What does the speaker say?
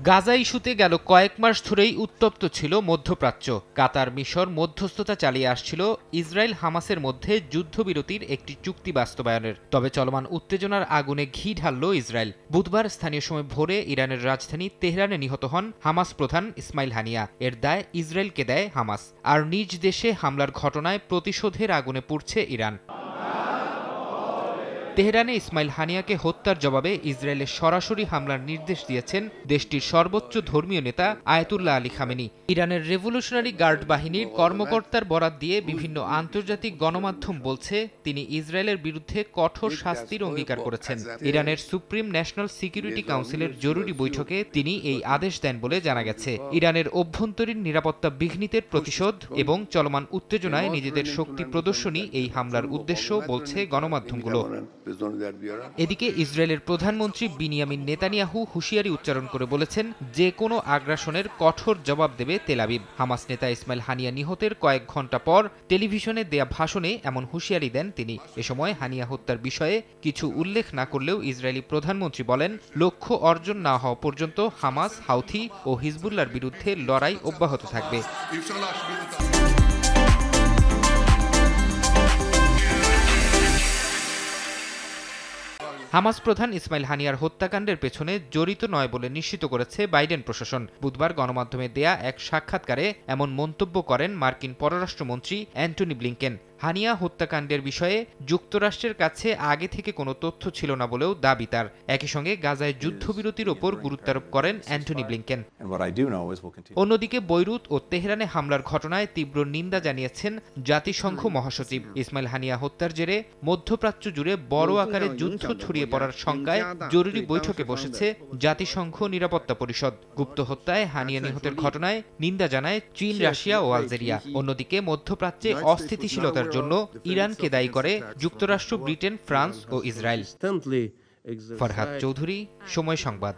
গাজা ইস্যুতে গেল কয়েক মাস ধরেই উত্তপ্ত ছিল মধ্যপ্রাচ্য। কাতার মিশর মধ্যস্থতা চালিয়ে আসছিল ইসরায়েল হামাসের মধ্যে যুদ্ধবিরতির একটি চুক্তি বাস্তবায়নের। তবে চলমান উত্তেজনার আগুনে ঘি ঢালল ইসরায়েল। বুধবার স্থানীয় সময় ভোরে ইরানের রাজধানী তেহরানে নিহত হন হামাস প্রধান ইসমাইল হানিয়া। এর দায় ইসরায়েলকে দেয় হামাস। আর নিজ দেশে হামলার ঘটনায় প্রতিশোধের আগুনে পুড়ছে ইরান। তেহরানে ইসমাইল হানিয়াকে হত্যার জবাবে ইসরায়েলের সরাসরি হামলার নির্দেশ দিয়েছেন দেশটির সর্বোচ্চ ধর্মীয় নেতা আয়াতুল্লাহ আলী খামেনি। ইরানের রেভলিউশনারি গার্ড বাহিনীর কর্মকর্তার বরাত দিয়ে বিভিন্ন আন্তর্জাতিক গণমাধ্যম বলছে তিনি ইসরায়েলের বিরুদ্ধে কঠোর শাস্তির অঙ্গীকার করেছেন। ইরানের সুপ্রিম ন্যাশনাল সিকিউরিটি কাউন্সিলের জরুরি বৈঠকে তিনি এই আদেশ দেন বলে জানা গেছে। ইরানের অভ্যন্তরীণ নিরাপত্তা বিঘ্নিতের প্রতিশোধ এবং চলমান উত্তেজনায় নিজেদের শক্তি প্রদর্শনই এই হামলার উদ্দেশ্য বলছে গণমাধ্যমগুলো। এদিকে ইসরায়েলের প্রধানমন্ত্রী বিনিয়ামিন নেতানিয়াহু হুঁশিয়ারি উচ্চারণ করে বলেছেন যে কোনো আগ্রাসনের কঠোর জবাব দেবে তেল আবিব। হামাস নেতা ইসমাইল হানিয়া নিহতের কয়েক ঘণ্টা পর টেলিভিশনে দেয়া ভাষণে এমন হুঁশিয়ারি দেন তিনি। এ সময় হানিয়া হত্যার বিষয়ে কিছু উল্লেখ না করলেও ইসরায়েলি প্রধানমন্ত্রী বলেন, লক্ষ্য অর্জন না হওয়া পর্যন্ত হামাস, হাউথি ও হিজবুল্লাহর বিরুদ্ধে লড়াই অব্যাহত থাকবে। হামাস প্রধান ইসমাইল হানিয়ার হত্যাকাণ্ডের পেছনে জড়িত নয় বলে নিশ্চিত করেছে বাইডেন প্রশাসন। বুধবার গণমাধ্যমে দেয়া এক সাক্ষাৎকারে এমন মন্তব্য করেন মার্কিন পররাষ্ট্রমন্ত্রী অ্যান্টনি ব্লিংকেন। হানিয়া হত্যাকাণ্ডের বিষয়ে যুক্তরাষ্ট্রের কাছে আগে থেকে কোনো তথ্য ছিল না বলেও দাবি তার। একই সঙ্গে গাজায় যুদ্ধবিরতির ওপর গুরুত্বারোপ করেন অ্যান্টনি ব্লিংকেন। অন্যদিকে বৈরুত ও তেহরানে হামলার ঘটনায় তীব্র নিন্দা জানিয়েছেন জাতিসংঘ মহাসচিব। ইসমাইল হানিয়া হত্যার জেরে মধ্যপ্রাচ্য জুড়ে বড় আকারে যুদ্ধ ছড়িয়ে পড়ার শঙ্কায় জরুরি বৈঠকে বসেছে জাতিসংঘ নিরাপত্তা পরিষদ। গুপ্ত হত্যায় হানিয়া নিহতের ঘটনায় নিন্দা জানায় চীন, রাশিয়া ও আলজেরিয়া। অন্যদিকে মধ্যপ্রাচ্যে অস্থিতিশীলতার জন্য ইরানকে দায়ী করে যুক্তরাষ্ট্র, ব্রিটেন, ফ্রান্স ও ইসরায়েল। ফরহাদ চৌধুরী, সময় সংবাদ।